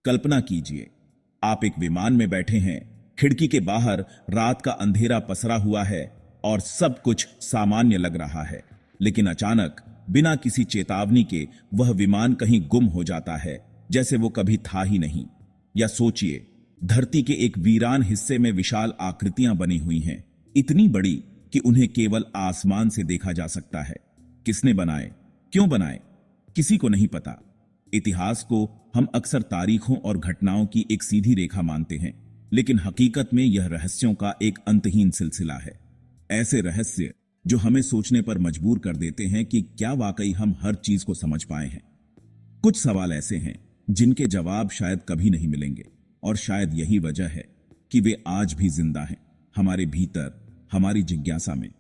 कल्पना कीजिए, आप एक विमान में बैठे हैं, खिड़की के बाहर रात का अंधेरा पसरा हुआ है और सब कुछ सामान्य लग रहा है, लेकिन अचानक बिना किसी चेतावनी के वह विमान कहीं गुम हो जाता है, जैसे वो कभी था ही नहीं। या सोचिए, धरती के एक वीरान हिस्से में विशाल आकृतियां बनी हुई हैं, इतनी बड़ी कि उन्हें केवल आसमान से देखा जा सकता है। किसने बनाए, क्यों बनाए, किसी को नहीं पता। इतिहास को हम अक्सर तारीखों और घटनाओं की एक सीधी रेखा मानते हैं, लेकिन हकीकत में यह रहस्यों का एक अंतहीन सिलसिला है। ऐसे रहस्य जो हमें सोचने पर मजबूर कर देते हैं कि क्या वाकई हम हर चीज को समझ पाए हैं। कुछ सवाल ऐसे हैं जिनके जवाब शायद कभी नहीं मिलेंगे, और शायद यही वजह है कि वे आज भी जिंदा हैं, हमारे भीतर, हमारी जिज्ञासा में।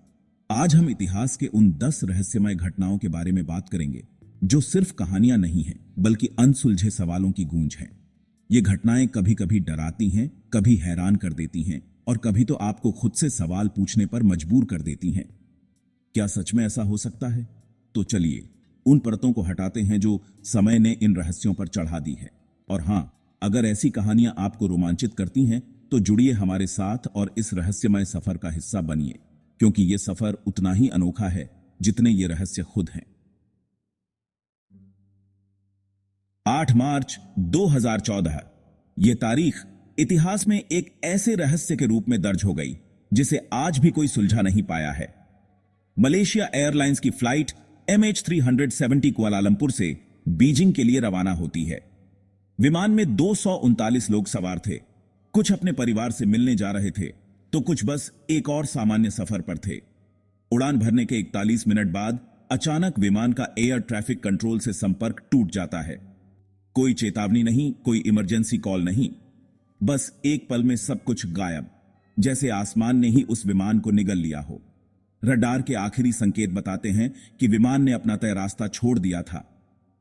आज हम इतिहास के उन 10 रहस्यमय घटनाओं के बारे में बात करेंगे जो सिर्फ कहानियां नहीं हैं, बल्कि अनसुलझे सवालों की गूंज हैं। ये घटनाएं कभी कभी डराती हैं, कभी हैरान कर देती हैं, और कभी तो आपको खुद से सवाल पूछने पर मजबूर कर देती हैं। क्या सच में ऐसा हो सकता है? तो चलिए उन परतों को हटाते हैं जो समय ने इन रहस्यों पर चढ़ा दी है। और हां, अगर ऐसी कहानियां आपको रोमांचित करती हैं तो जुड़िए हमारे साथ और इस रहस्यमय सफर का हिस्सा बनिए, क्योंकि यह सफर उतना ही अनोखा है जितने ये रहस्य खुद हैं। 8 मार्च 2014, यह तारीख इतिहास में एक ऐसे रहस्य के रूप में दर्ज हो गई जिसे आज भी कोई सुलझा नहीं पाया है। मलेशिया एयरलाइंस की फ्लाइट MH370 कुआलालंपुर से बीजिंग के लिए रवाना होती है। विमान में 239 लोग सवार थे। कुछ अपने परिवार से मिलने जा रहे थे, तो कुछ बस एक और सामान्य सफर पर थे। उड़ान भरने के 41 मिनट बाद अचानक विमान का एयर ट्रैफिक कंट्रोल से संपर्क टूट जाता है। कोई चेतावनी नहीं, कोई इमरजेंसी कॉल नहीं, बस एक पल में सब कुछ गायब, जैसे आसमान ने ही उस विमान को निगल लिया हो। रडार के आखिरी संकेत बताते हैं कि विमान ने अपना तय रास्ता छोड़ दिया था,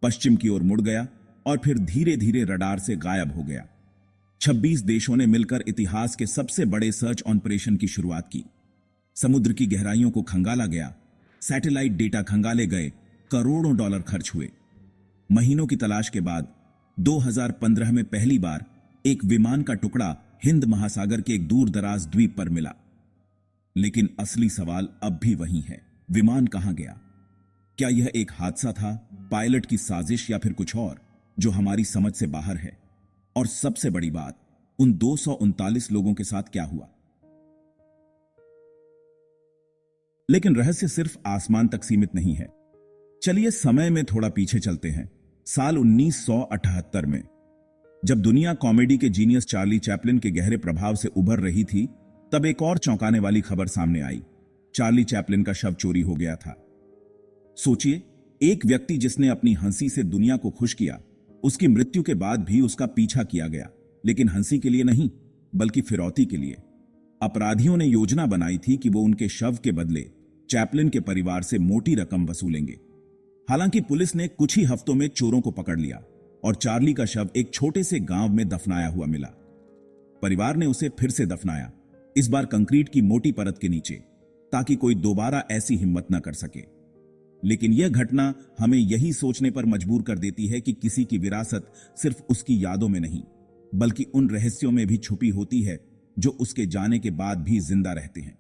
पश्चिम की ओर मुड़ गया और फिर धीरे धीरे रडार से गायब हो गया। 26 देशों ने मिलकर इतिहास के सबसे बड़े सर्च ऑपरेशन की शुरुआत की। समुद्र की गहराइयों को खंगाला गया, सैटेलाइट डेटा खंगाले गए, करोड़ों डॉलर खर्च हुए। महीनों की तलाश के बाद 2015 में पहली बार एक विमान का टुकड़ा हिंद महासागर के एक दूर दराज द्वीप पर मिला। लेकिन असली सवाल अब भी वही है, विमान कहां गया? क्या यह एक हादसा था, पायलट की साजिश, या फिर कुछ और जो हमारी समझ से बाहर है? और सबसे बड़ी बात, उन 239 लोगों के साथ क्या हुआ? लेकिन रहस्य सिर्फ आसमान तक सीमित नहीं है। चलिए समय में थोड़ा पीछे चलते हैं, साल 1978 में, जब दुनिया कॉमेडी के जीनियस चार्ली चैपलिन के गहरे प्रभाव से उभर रही थी, तब एक और चौंकाने वाली खबर सामने आई। चार्ली चैपलिन का शव चोरी हो गया था। सोचिए, एक व्यक्ति जिसने अपनी हंसी से दुनिया को खुश किया, उसकी मृत्यु के बाद भी उसका पीछा किया गया, लेकिन हंसी के लिए नहीं, बल्कि फिरौती के लिए। अपराधियों ने योजना बनाई थी कि वो उनके शव के बदले चैपलिन के परिवार से मोटी रकम वसूलेंगे। हालांकि पुलिस ने कुछ ही हफ्तों में चोरों को पकड़ लिया और चार्ली का शव एक छोटे से गांव में दफनाया हुआ मिला। परिवार ने उसे फिर से दफनाया, इस बार कंक्रीट की मोटी परत के नीचे, ताकि कोई दोबारा ऐसी हिम्मत न कर सके। लेकिन यह घटना हमें यही सोचने पर मजबूर कर देती है कि किसी की विरासत सिर्फ उसकी यादों में नहीं, बल्कि उन रहस्यों में भी छुपी होती है जो उसके जाने के बाद भी जिंदा रहते हैं।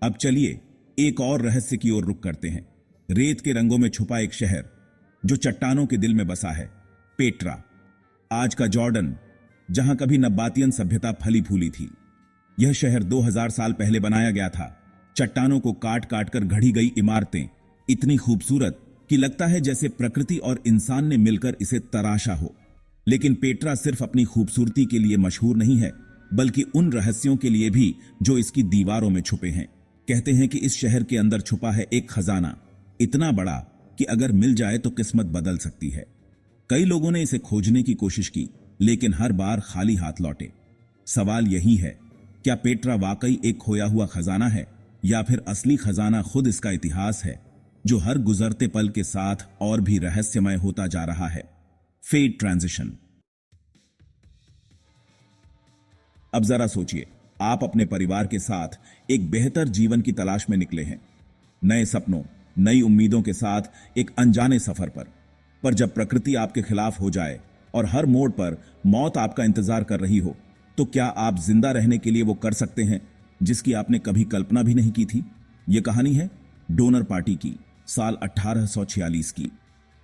अब चलिए एक और रहस्य की ओर रुख करते हैं। रेत के रंगों में छुपा एक शहर जो चट्टानों के दिल में बसा है, पेट्रा। आज का जॉर्डन, जहां कभी नब्बातियन सभ्यता फली फूली थी। यह शहर 2000 साल पहले बनाया गया था। चट्टानों को काट काट कर गढ़ी गई इमारतें इतनी खूबसूरत कि लगता है जैसे प्रकृति और इंसान ने मिलकर इसे तराशा हो। लेकिन पेट्रा सिर्फ अपनी खूबसूरती के लिए मशहूर नहीं है, बल्कि उन रहस्यों के लिए भी जो इसकी दीवारों में छुपे हैं। कहते हैं कि इस शहर के अंदर छुपा है एक खजाना, इतना बड़ा कि अगर मिल जाए तो किस्मत बदल सकती है। कई लोगों ने इसे खोजने की कोशिश की, लेकिन हर बार खाली हाथ लौटे। सवाल यही है, क्या पेट्रा वाकई एक खोया हुआ खजाना है, या फिर असली खजाना खुद इसका इतिहास है, जो हर गुजरते पल के साथ और भी रहस्यमय होता जा रहा है? Fate transition. अब जरा सोचिए, आप अपने परिवार के साथ एक बेहतर जीवन की तलाश में निकले हैं, नए सपनों, नई उम्मीदों के साथ एक अनजाने सफर पर। पर जब प्रकृति आपके खिलाफ हो जाए और हर मोड़ पर मौत आपका इंतजार कर रही हो, तो क्या आप जिंदा रहने के लिए वो कर सकते हैं जिसकी आपने कभी कल्पना भी नहीं की थी? यह कहानी है डोनर पार्टी की, साल 1846 की।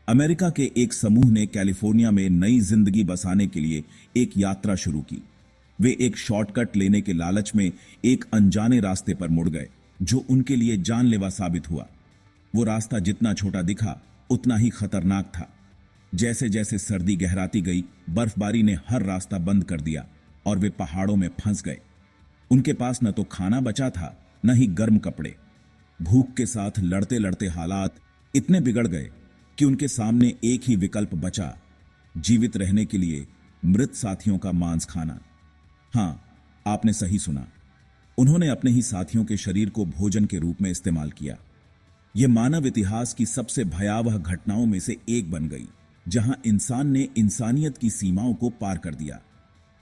अमेरिका के एक समूह ने कैलिफोर्निया में नई जिंदगी बसाने के लिए एक यात्रा शुरू की। वे एक शॉर्टकट लेने के लालच में एक अनजाने रास्ते पर मुड़ गए, जो उनके लिए जानलेवा साबित हुआ। वो रास्ता जितना छोटा दिखा उतना ही खतरनाक था। जैसे जैसे सर्दी गहराती गई, बर्फबारी ने हर रास्ता बंद कर दिया और वे पहाड़ों में फंस गए। उनके पास न तो खाना बचा था, न ही गर्म कपड़े। भूख के साथ लड़ते लड़ते हालात इतने बिगड़ गए कि उनके सामने एक ही विकल्प बचा, जीवित रहने के लिए मृत साथियों का मांस खाना। हां, आपने सही सुना। उन्होंने अपने ही साथियों के शरीर को भोजन के रूप में इस्तेमाल किया। यह मानव इतिहास की सबसे भयावह घटनाओं में से एक बन गई, जहां इंसान ने इंसानियत की सीमाओं को पार कर दिया।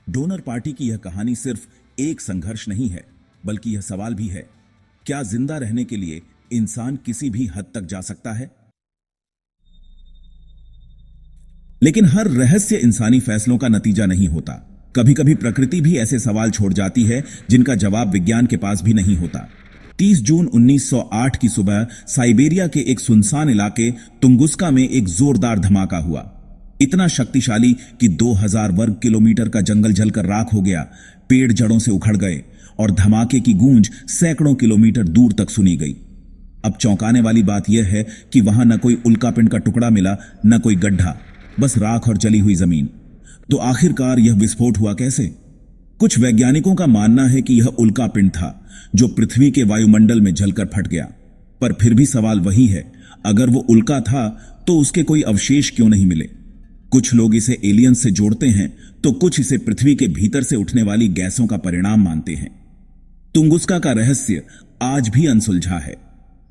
डोनर पार्टी की यह कहानी सिर्फ एक संघर्ष नहीं है, बल्कि यह सवाल भी है, क्या जिंदा रहने के लिए इंसान किसी भी हद तक जा सकता है? लेकिन हर रहस्य इंसानी फैसलों का नतीजा नहीं होता। कभी कभी प्रकृति भी ऐसे सवाल छोड़ जाती है जिनका जवाब विज्ञान के पास भी नहीं होता। 30 जून 1908 की सुबह साइबेरिया के एक सुनसान इलाके तुंगुस्का में एक जोरदार धमाका हुआ। इतना शक्तिशाली कि 2000 वर्ग किलोमीटर का जंगल जलकर राख हो गया, पेड़ जड़ों से उखड़ गए और धमाके की गूंज सैकड़ों किलोमीटर दूर तक सुनी गई। अब चौंकाने वाली बात यह है कि वहां न कोई उल्कापिंड का टुकड़ा मिला, न कोई गड्ढा, बस राख और जली हुई जमीन। तो आखिरकार यह विस्फोट हुआ कैसे? कुछ वैज्ञानिकों का मानना है कि यह उल्कापिंड था जो पृथ्वी के वायुमंडल में जलकर फट गया। पर फिर भी सवाल वही है, अगर वो उल्का था तो उसके कोई अवशेष क्यों नहीं मिले? कुछ लोग इसे एलियन से जोड़ते हैं, तो कुछ इसे पृथ्वी के भीतर से उठने वाली गैसों का परिणाम मानते हैं। तुंगुस्का का रहस्य आज भी अनसुलझा है।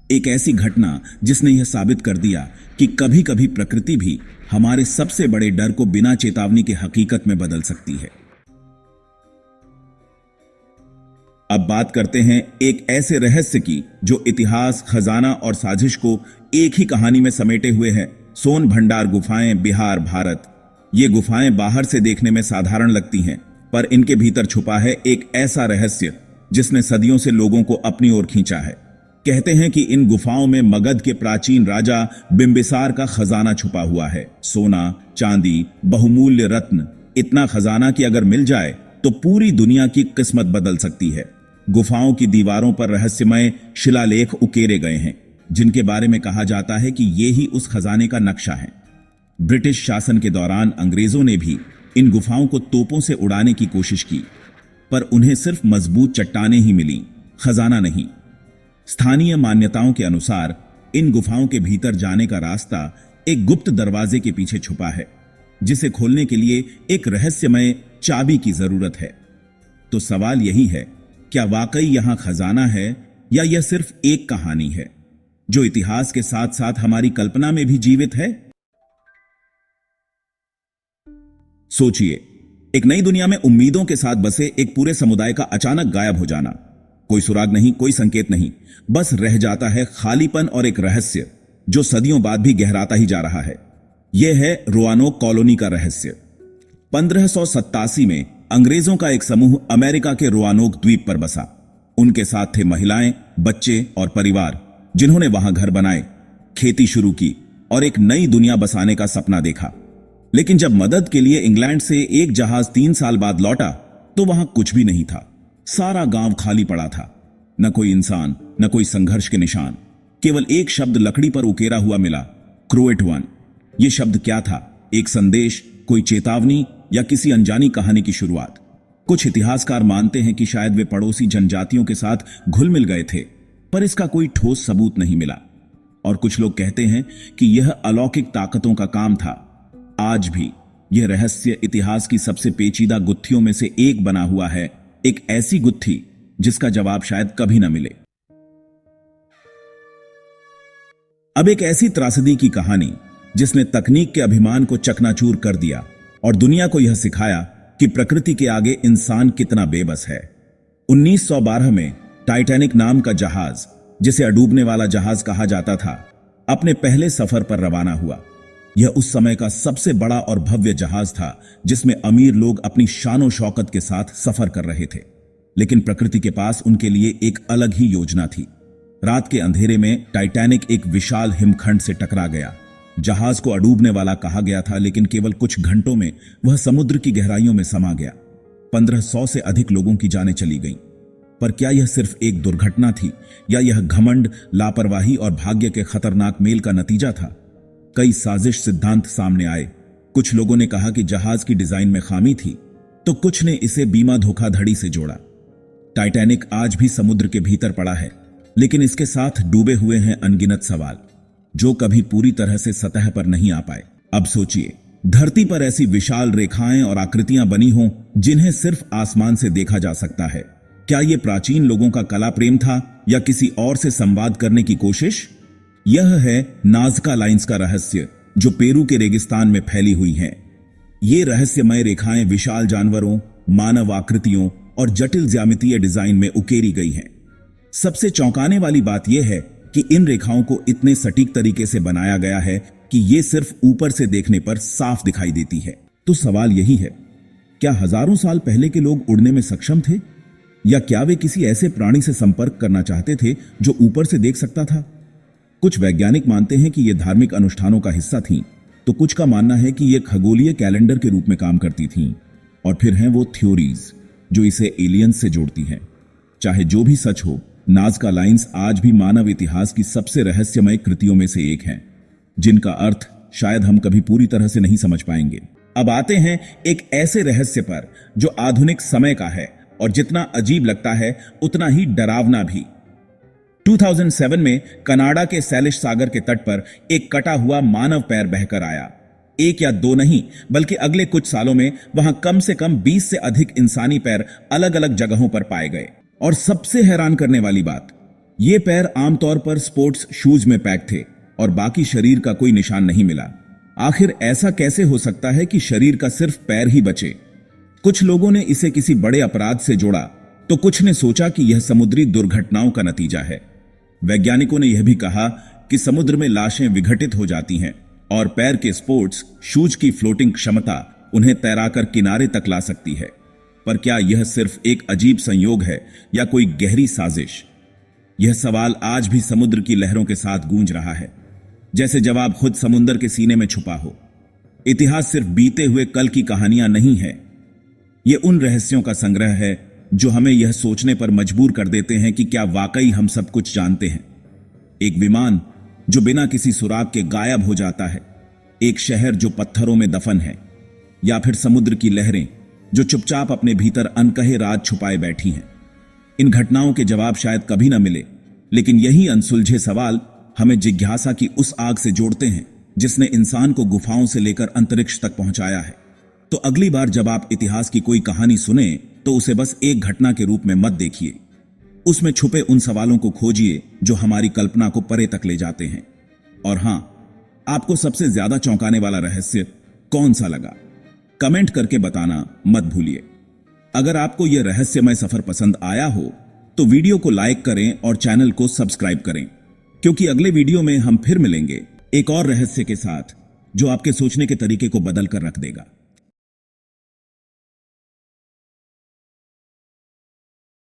एक ऐसी घटना जिसने यह साबित कर दिया कि कभी कभी प्रकृति भी हमारे सबसे बड़े डर को बिना चेतावनी के हकीकत में बदल सकती है। अब बात करते हैं एक ऐसे रहस्य की जो इतिहास, खजाना और साजिश को एक ही कहानी में समेटे हुए है। सोन भंडार गुफाएं, बिहार, भारत। ये गुफाएं बाहर से देखने में साधारण लगती हैं, पर इनके भीतर छुपा है एक ऐसा रहस्य जिसने सदियों से लोगों को अपनी ओर खींचा है। कहते हैं कि इन गुफाओं में मगध के प्राचीन राजा बिंबिसार का खजाना छुपा हुआ है। सोना, चांदी, बहुमूल्य रत्न, इतना खजाना कि अगर मिल जाए तो पूरी दुनिया की किस्मत बदल सकती है। गुफाओं की दीवारों पर रहस्यमय शिलालेख उकेरे गए हैं, जिनके बारे में कहा जाता है कि ये ही उस खजाने का नक्शा है। ब्रिटिश शासन के दौरान अंग्रेजों ने भी इन गुफाओं को तोपों से उड़ाने की कोशिश की, पर उन्हें सिर्फ मजबूत चट्टानें ही मिली, खजाना नहीं। स्थानीय मान्यताओं के अनुसार इन गुफाओं के भीतर जाने का रास्ता एक गुप्त दरवाजे के पीछे छुपा है, जिसे खोलने के लिए एक रहस्यमय चाबी की जरूरत है। तो सवाल यही है, क्या वाकई यहां खजाना है या यह सिर्फ एक कहानी है जो इतिहास के साथ साथ हमारी कल्पना में भी जीवित है? सोचिए, एक नई दुनिया में उम्मीदों के साथ बसे एक पूरे समुदाय का अचानक गायब हो जाना। कोई सुराग नहीं, कोई संकेत नहीं, बस रह जाता है खालीपन और एक रहस्य जो सदियों बाद भी गहराता ही जा रहा है। यह है रोआनोक कॉलोनी का रहस्य। 1587 में अंग्रेजों का एक समूह अमेरिका के रोआनोक द्वीप पर बसा। उनके साथ थे महिलाएं, बच्चे और परिवार, जिन्होंने वहां घर बनाए, खेती शुरू की और एक नई दुनिया बसाने का सपना देखा। लेकिन जब मदद के लिए इंग्लैंड से एक जहाज 3 साल बाद लौटा, तो वहां कुछ भी नहीं था। सारा गांव खाली पड़ा था, न कोई इंसान, न कोई संघर्ष के निशान। केवल एक शब्द लकड़ी पर उकेरा हुआ मिला, क्रोएट वन। यह शब्द क्या था? एक संदेश, कोई चेतावनी या किसी अनजानी कहानी की शुरुआत? कुछ इतिहासकार मानते हैं कि शायद वे पड़ोसी जनजातियों के साथ घुल मिल गए थे, पर इसका कोई ठोस सबूत नहीं मिला। और कुछ लोग कहते हैं कि यह अलौकिक ताकतों का काम था। आज भी यह रहस्य इतिहास की सबसे पेचीदा गुत्थियों में से एक बना हुआ है, एक ऐसी गुत्थी जिसका जवाब शायद कभी न मिले। अब एक ऐसी त्रासदी की कहानी जिसने तकनीक के अभिमान को चकनाचूर कर दिया और दुनिया को यह सिखाया कि प्रकृति के आगे इंसान कितना बेबस है। 1912 में टाइटैनिक नाम का जहाज, जिसे अडूबने वाला जहाज कहा जाता था, अपने पहले सफर पर रवाना हुआ। यह उस समय का सबसे बड़ा और भव्य जहाज था जिसमें अमीर लोग अपनी शानो शौकत के साथ सफर कर रहे थे। लेकिन प्रकृति के पास उनके लिए एक अलग ही योजना थी। रात के अंधेरे में टाइटैनिक एक विशाल हिमखंड से टकरा गया। जहाज को अडूबने वाला कहा गया था, लेकिन केवल कुछ घंटों में वह समुद्र की गहराइयों में समा गया। 1500 से अधिक लोगों की जानें चली गईं। पर क्या यह सिर्फ एक दुर्घटना थी या यह घमंड, लापरवाही और भाग्य के खतरनाक मेल का नतीजा था? कई साजिश सिद्धांत सामने आए। कुछ लोगों ने कहा कि जहाज की डिजाइन में खामी थी, तो कुछ ने इसे बीमा धोखाधड़ी से जोड़ा। टाइटैनिक आज भी समुद्र के भीतर पड़ा है, लेकिन इसके साथ डूबे हुए हैं अनगिनत सवाल जो कभी पूरी तरह से सतह पर नहीं आ पाए। अब सोचिए, धरती पर ऐसी विशाल रेखाएं और आकृतियां बनी हों जिन्हें सिर्फ आसमान से देखा जा सकता है। क्या यह प्राचीन लोगों का कला प्रेम था या किसी और से संवाद करने की कोशिश? यह है नाज़का लाइंस का रहस्य, जो पेरू के रेगिस्तान में फैली हुई हैं। ये रहस्यमय रेखाएं विशाल जानवरों, मानव आकृतियों और जटिल ज्यामितीय डिजाइन में उकेरी गई हैं। सबसे चौंकाने वाली बात यह है कि इन रेखाओं को इतने सटीक तरीके से बनाया गया है कि ये सिर्फ ऊपर से देखने पर साफ दिखाई देती है। तो सवाल यही है, क्या हजारों साल पहले के लोग उड़ने में सक्षम थे, या क्या वे किसी ऐसे प्राणी से संपर्क करना चाहते थे जो ऊपर से देख सकता था? कुछ वैज्ञानिक मानते हैं कि ये धार्मिक अनुष्ठानों का हिस्सा थीं, तो कुछ का मानना है कि ये खगोलीय कैलेंडर के रूप में काम करती थीं। और फिर हैं वो थ्योरीज जो इसे एलियंस से जोड़ती हैं। चाहे जो भी सच हो, नाज़का लाइंस आज भी मानव इतिहास की सबसे रहस्यमय कृतियों में से एक हैं, जिनका अर्थ शायद हम कभी पूरी तरह से नहीं समझ पाएंगे। अब आते हैं एक ऐसे रहस्य पर जो आधुनिक समय का है और जितना अजीब लगता है उतना ही डरावना भी। 2007 में कनाडा के सैलिश सागर के तट पर एक कटा हुआ मानव पैर बहकर आया। एक या दो नहीं, बल्कि अगले कुछ सालों में वहां कम से कम 20 से अधिक इंसानी पैर अलग अलग जगहों पर पाए गए। और सबसे हैरान करने वाली बात, ये पैर आमतौर पर स्पोर्ट्स शूज में पैक थे और बाकी शरीर का कोई निशान नहीं मिला। आखिर ऐसा कैसे हो सकता है कि शरीर का सिर्फ पैर ही बचे? कुछ लोगों ने इसे किसी बड़े अपराध से जोड़ा, तो कुछ ने सोचा कि यह समुद्री दुर्घटनाओं का नतीजा है। वैज्ञानिकों ने यह भी कहा कि समुद्र में लाशें विघटित हो जाती हैं और पैर के स्पोर्ट्स शूज की फ्लोटिंग क्षमता उन्हें तैराकर किनारे तक ला सकती है। पर क्या यह सिर्फ एक अजीब संयोग है या कोई गहरी साजिश? यह सवाल आज भी समुद्र की लहरों के साथ गूंज रहा है, जैसे जवाब खुद समुद्र के सीने में छुपा हो। इतिहास सिर्फ बीते हुए कल की कहानियां नहीं है, यह उन रहस्यों का संग्रह है जो हमें यह सोचने पर मजबूर कर देते हैं कि क्या वाकई हम सब कुछ जानते हैं। एक विमान जो बिना किसी सुराग के गायब हो जाता है, एक शहर जो पत्थरों में दफन है, या फिर समुद्र की लहरें जो चुपचाप अपने भीतर अनकहे राज छुपाए बैठी हैं। इन घटनाओं के जवाब शायद कभी न मिले, लेकिन यही अनसुलझे सवाल हमें जिज्ञासा की उस आग से जोड़ते हैं जिसने इंसान को गुफाओं से लेकर अंतरिक्ष तक पहुंचाया है। तो अगली बार जब आप इतिहास की कोई कहानी सुने, तो उसे बस एक घटना के रूप में मत देखिए। उसमें छुपे उन सवालों को खोजिए जो हमारी कल्पना को परे तक ले जाते हैं। और हां, आपको सबसे ज्यादा चौंकाने वाला रहस्य कौन सा लगा? कमेंट करके बताना मत भूलिए। अगर आपको यह रहस्यमय सफर पसंद आया हो तो वीडियो को लाइक करें और चैनल को सब्सक्राइब करें, क्योंकि अगले वीडियो में हम फिर मिलेंगे एक और रहस्य के साथ जो आपके सोचने के तरीके को बदल कर रख देगा।